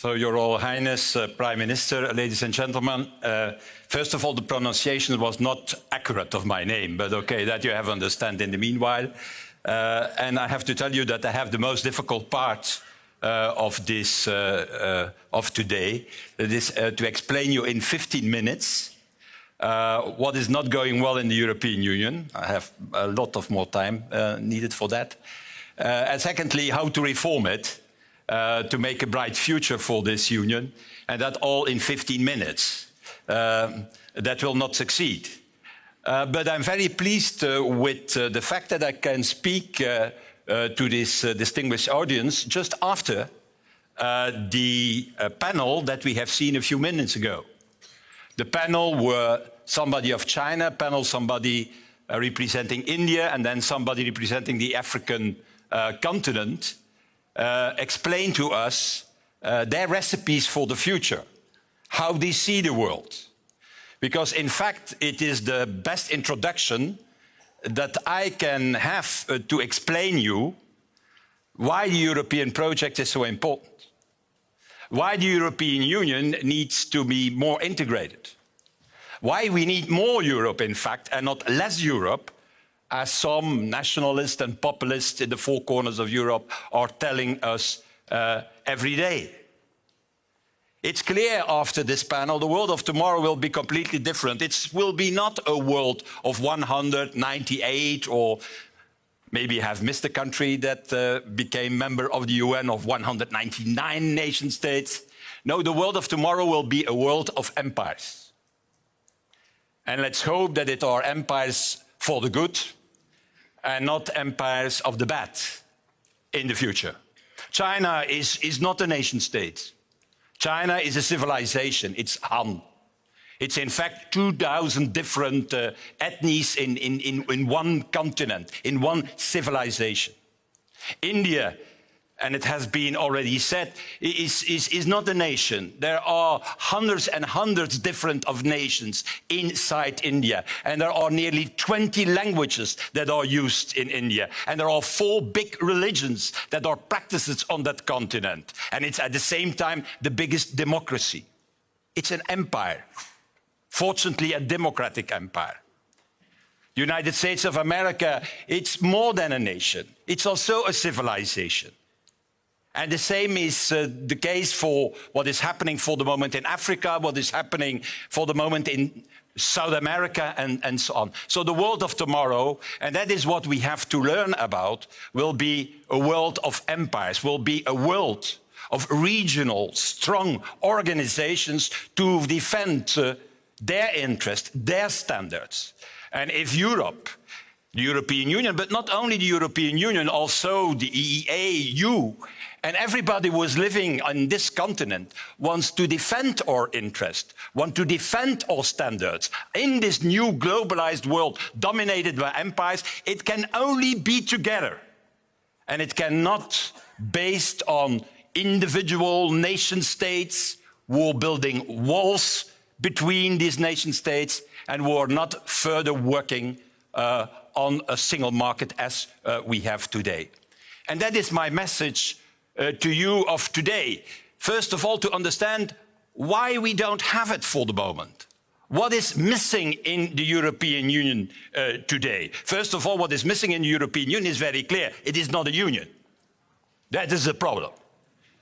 So, Your Royal Highness, Prime Minister, ladies and gentlemen, first of all, the pronunciation was not accurate of my name, but okay, that you have understand in the meanwhile. And I have to tell you that I have the most difficult part of this, of today. That is to explain you in 15 minutes what is not going well in the European Union. I have a lot of more time needed for that. And secondly, how to reform it. To make a bright future for this union, and that all in 15 minutes. That will not succeed. But I'm very pleased with the fact that I can speak to this distinguished audience just after the panel that we have seen a few minutes ago. The panel were somebody of China, somebody representing India, and then somebody representing the African continent. Explain to us their recipes for the future, how they see the world. Because in fact, it is the best introduction that I can have to explain you why the European project is so important. Why the European Union needs to be more integrated. Why we need more Europe, in fact, and not less Europe, as some nationalists and populists in the four corners of Europe are telling us every day. It's clear after this panel, the world of tomorrow will be completely different. It will be not a world of 198, or maybe you have missed a country that became member of the UN of 199 nation states. No, the world of tomorrow will be a world of empires. And let's hope that it are empires for the good, and not empires of the bad in the future. China is not a nation state. China is a civilization, it's Han. It's in fact 2,000 different ethnies in one continent, in one civilization. India, and it has been already said, is not a nation. There are hundreds and hundreds different of nations inside India. And there are nearly 20 languages that are used in India. And there are 4 big religions that are practiced on that continent. And it's at the same time the biggest democracy. It's an empire. Fortunately, a democratic empire. The United States of America, it's more than a nation. It's also a civilization. And the same is the case for what is happening for the moment in Africa, what is happening for the moment in South America, and so on. So the world of tomorrow, and that is what we have to learn about, will be a world of empires, will be a world of regional, strong organizations to defend their interests, their standards. And if Europe, the European Union, but not only the European Union, also the EU, and everybody who is living on this continent wants to defend our interest, want to defend our standards. In this new globalized world dominated by empires, it can only be together. And it cannot based on individual nation states who are building walls between these nation states and who are not further working on a single market as we have today. And that is my message to you of today. First of all, to understand why we don't have it for the moment. What is missing in the European Union today? First of all, what is missing in the European Union is very clear. It is not a union. That is the problem.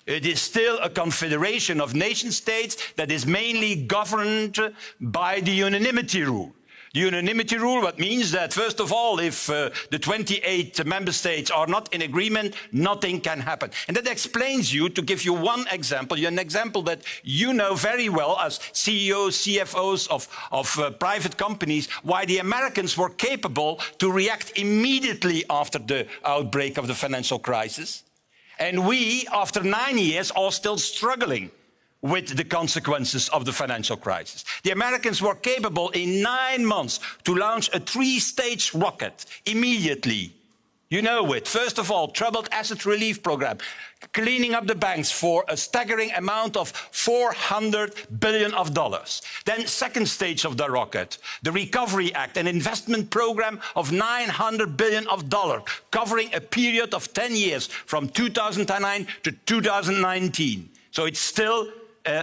It is still a confederation of nation states that is mainly governed by the unanimity rule. The unanimity rule, what means that, first of all, if the 28 member states are not in agreement, nothing can happen. And that explains you, to give you one example, an example that you know very well as CEOs, CFOs of private companies, why the Americans were capable to react immediately after the outbreak of the financial crisis. And we, after 9 years, are still struggling with the consequences of the financial crisis. The Americans were capable in 9 months to launch a 3-stage rocket immediately. You know it. First of all, troubled asset relief program, cleaning up the banks for a staggering amount of $400 billion. Then second stage of the rocket, the Recovery Act, an investment program of $900 billion, covering a period of 10 years from 2009 to 2019. So it's still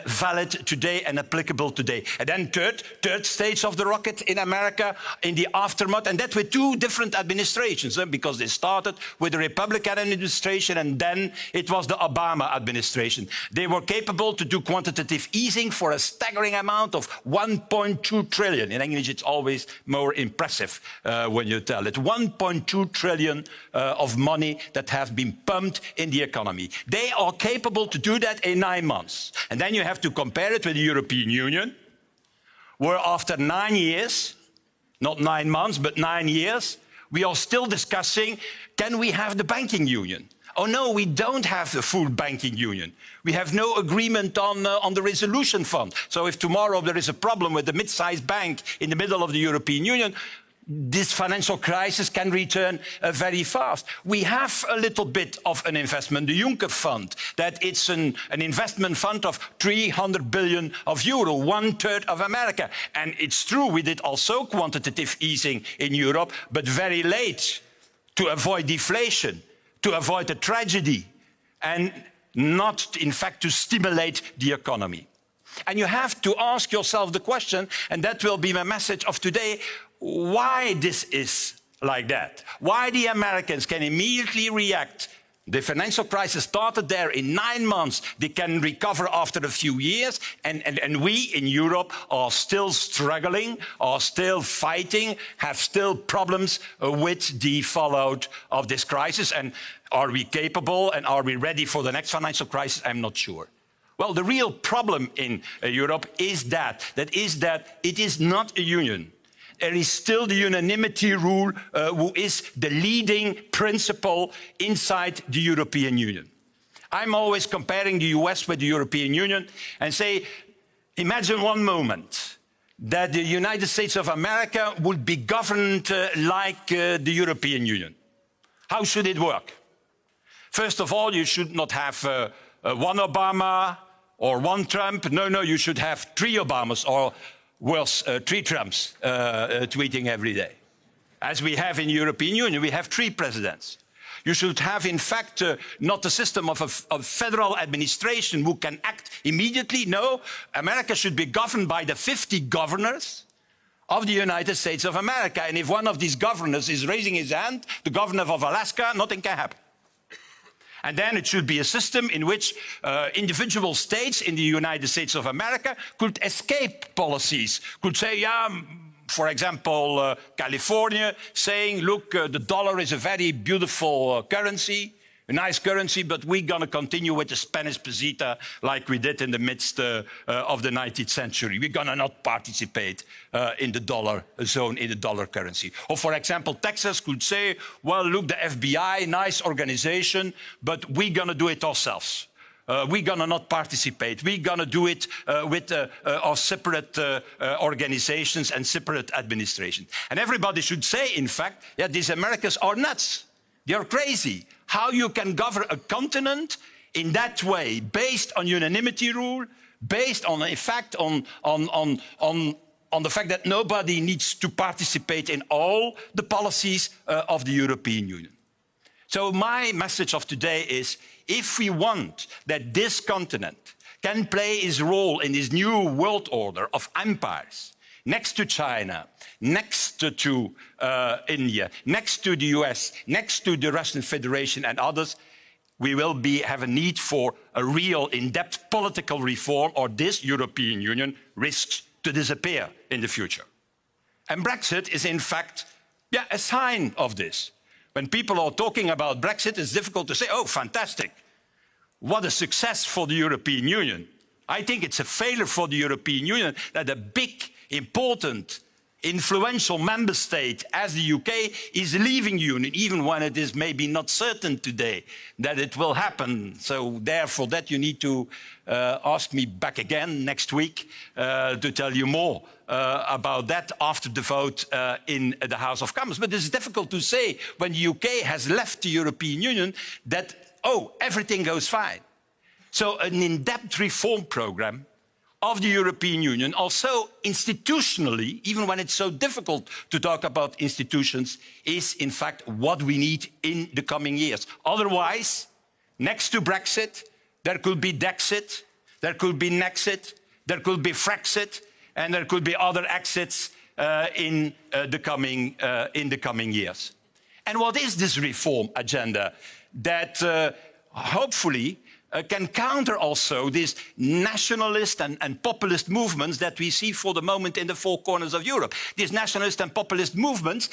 valid today and applicable today. And then third stage of the rocket in America in the aftermath, and that with two different administrations, because they started with the Republican administration and then it was the Obama administration. They were capable to do quantitative easing for a staggering amount of 1.2 trillion. In English, it's always more impressive when you tell it. 1.2 trillion of money that have been pumped in the economy. They are capable to do that in 9 months. And then you have to compare it with the European Union, where after 9 years, not 9 months, but 9 years, we are still discussing, can we have the banking union? Oh no, we don't have the full banking union. We have no agreement on the resolution fund. So if tomorrow there is a problem with the mid-sized bank in the middle of the European Union, this financial crisis can return very fast. We have a little bit of an investment, the Juncker Fund, that it's an investment fund of 300 billion of euro, 1/3 of America. And it's true, we did also quantitative easing in Europe, but very late, to avoid deflation, to avoid a tragedy, and not, in fact, to stimulate the economy. And you have to ask yourself the question, and that will be my message of today, why this is like that. Why the Americans can immediately react. The financial crisis started there in 9 months. They can recover after a few years. And we in Europe are still struggling, are still fighting, have still problems with the fallout of this crisis. And are we capable and are we ready for the next financial crisis? I'm not sure. Well, the real problem in Europe is that it is not a union. There is still the unanimity rule, who is the leading principle inside the European Union. I'm always comparing the US with the European Union and say, imagine one moment that the United States of America would be governed like the European Union. How should it work? First of all, you should not have one Obama or one Trump. No, you should have 3 Obamas or worse, 3 Trumps tweeting every day. As we have in the European Union, we have 3 presidents. You should have, in fact, not a system of a federal administration who can act immediately. No, America should be governed by the 50 governors of the United States of America. And if one of these governors is raising his hand, the governor of Alaska, nothing can happen. And then it should be a system in which individual states in the United States of America could escape policies, could say, yeah, for example, California saying, look, the dollar is a very beautiful currency, a nice currency, but we're going to continue with the Spanish peseta like we did in the midst of the 19th century. We're going to not participate in the dollar zone, in the dollar currency. Or, for example, Texas could say, well, look, the FBI, nice organization, but we're going to do it ourselves. We're going to not participate. We're going to do it with our separate organizations and separate administration. And everybody should say, in fact, yeah, these Americans are nuts. They're crazy. How you can govern a continent in that way, based on unanimity rule, based on, in fact, on the fact that nobody needs to participate in all the policies of the European Union. So my message of today is, if we want that this continent can play its role in this new world order of empires, next to China, next to India, next to the US, next to the Russian Federation and others, we will have a need for a real in-depth political reform, or this European Union risks to disappear in the future. And Brexit is, in fact, a sign of this. When people are talking about Brexit, it's difficult to say, oh, fantastic. What a success for the European Union. I think it's a failure for the European Union that a big, important, influential member state as the UK is leaving the Union, even when it is maybe not certain today that it will happen. So therefore that you need to ask me back again next week to tell you more about that after the vote in the House of Commons. But it's difficult to say when the UK has left the European Union that, oh, everything goes fine. So an in-depth reform program of the European Union, also institutionally, even when it's so difficult to talk about institutions, is in fact what we need in the coming years. Otherwise, next to Brexit, There could be Dexit, there could be Nexit, there could be Frexit, and there could be other exits in the coming years. And what is this reform agenda that hopefully can counter also these nationalist and populist movements that we see for the moment in the four corners of Europe? These nationalist and populist movements,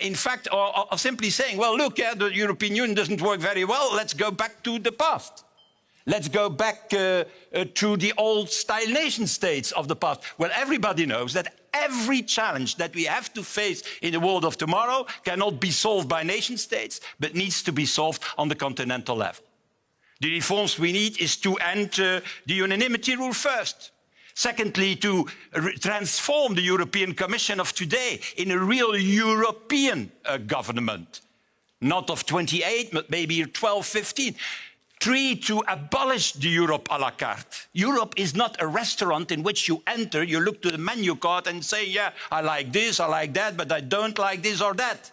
in fact, are simply saying, well, look, yeah, the European Union doesn't work very well, let's go back to the past. Let's go back to the old-style nation-states of the past. Well, everybody knows that every challenge that we have to face in the world of tomorrow cannot be solved by nation-states, but needs to be solved on the continental level. The reforms we need is to end the unanimity rule first. Secondly, to transform the European Commission of today in a real European government, not of 28, but maybe 12, 15. 3, to abolish the Europe à la carte. Europe is not a restaurant in which you enter, you look to the menu card and say, yeah, I like this, I like that, but I don't like this or that.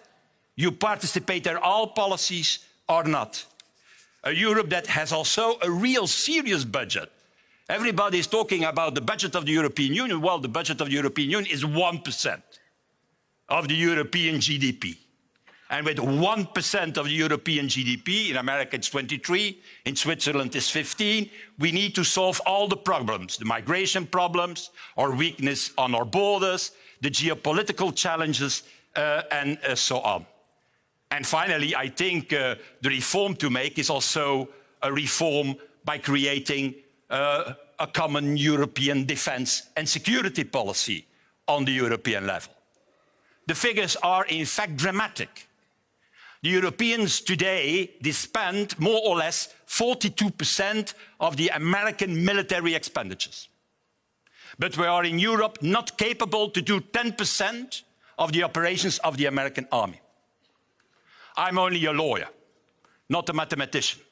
You participate in all policies or not. A Europe that has also a real serious budget. Everybody is talking about the budget of the European Union. Well, the budget of the European Union is 1% of the European GDP. And with 1% of the European GDP, in America it's 23, in Switzerland it's 15, we need to solve all the problems, the migration problems, our weakness on our borders, the geopolitical challenges, and so on. And finally, I think the reform to make is also a reform by creating a common European defense and security policy on the European level. The figures are in fact dramatic. The Europeans today, they spend more or less 42% of the American military expenditures. But we are in Europe not capable to do 10% of the operations of the American army. I'm only a lawyer, not a mathematician.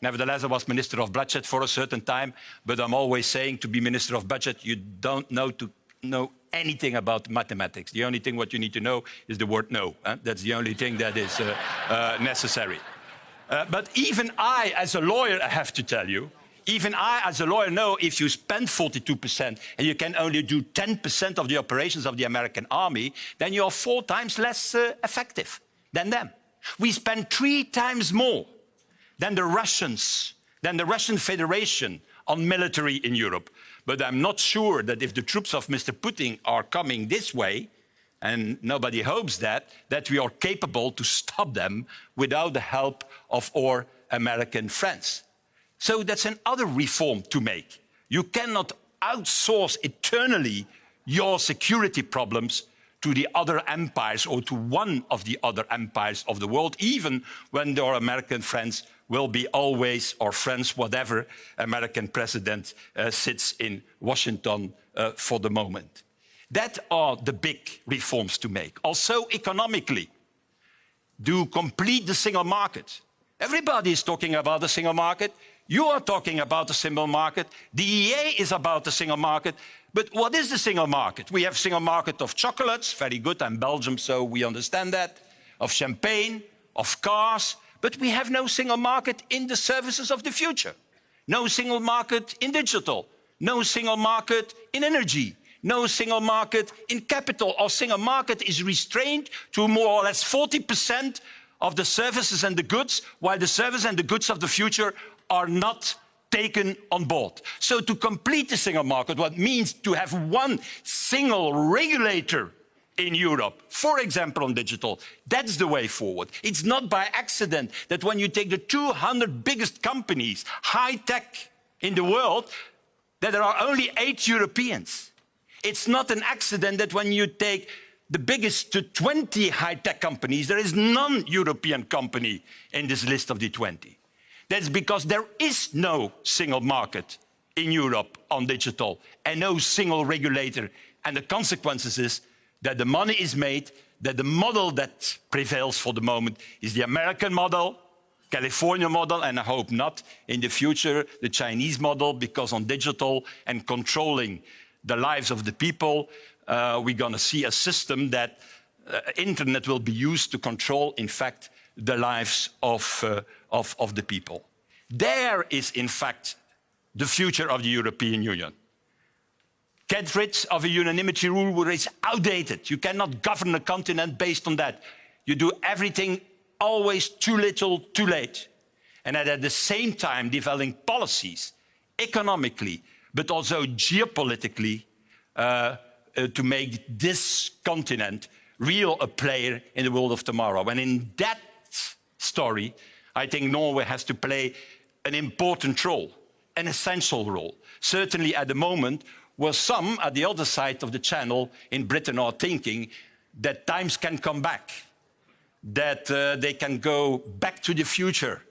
Nevertheless, I was Minister of Budget for a certain time, but I'm always saying to be Minister of Budget, you don't know anything about mathematics. The only thing what you need to know is the word no. That's the only thing that is necessary. But even I, as a lawyer, I have to tell you, even I, as a lawyer, know if you spend 42% and you can only do 10% of the operations of the American army, then you are 4 times less effective than them. We spend 3 times more than the Russians, than the Russian Federation on military in Europe. But I'm not sure that if the troops of Mr. Putin are coming this way, and nobody hopes that we are capable to stop them without the help of our American friends. So that's another reform to make. You cannot outsource eternally your security problems to the other empires or to one of the other empires of the world, even when our American friends will be always our friends, whatever American president sits in Washington for the moment. That are the big reforms to make. Also economically, to complete the single market. Everybody is talking about the single market. You are talking about the single market. The EA is about the single market. But what is the single market? We have a single market of chocolates, very good, I'm Belgium, so we understand that, of champagne, of cars, but we have no single market in the services of the future. No single market in digital, no single market in energy, no single market in capital. Our single market is restrained to more or less 40% of the services and the goods, while the services and the goods of the future are not taken on board. So to complete the single market, what means to have one single regulator in Europe, for example on digital, that's the way forward. It's not by accident that when you take the 200 biggest companies, high-tech in the world, that there are only 8 Europeans. It's not an accident that when you take the biggest 20 high-tech companies, there is non-European company in this list of the 20. That's because there is no single market in Europe on digital and no single regulator. And the consequences is that the money is made, that the model that prevails for the moment is the American model, California model, and I hope not in the future the Chinese model, because on digital and controlling the lives of the people, we're going to see a system that internet will be used to control, in fact, the lives of the people. There is, in fact, the future of the European Union. Get rid of a unanimity rule which is outdated. You cannot govern a continent based on that. You do everything always too little, too late. And at the same time developing policies, economically, but also geopolitically, to make this continent real a player in the world of tomorrow. And in that story, I think Norway has to play an important role, an essential role. Certainly at the moment, where some at the other side of the channel in Britain are thinking that times can come back, that they can go back to the future,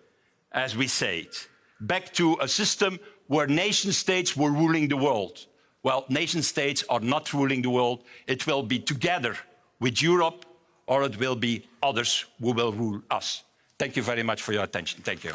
as we say it, back to a system where nation states were ruling the world. Well, nation states are not ruling the world. It will be together with Europe, or it will be others who will rule us. Thank you very much for your attention. Thank you.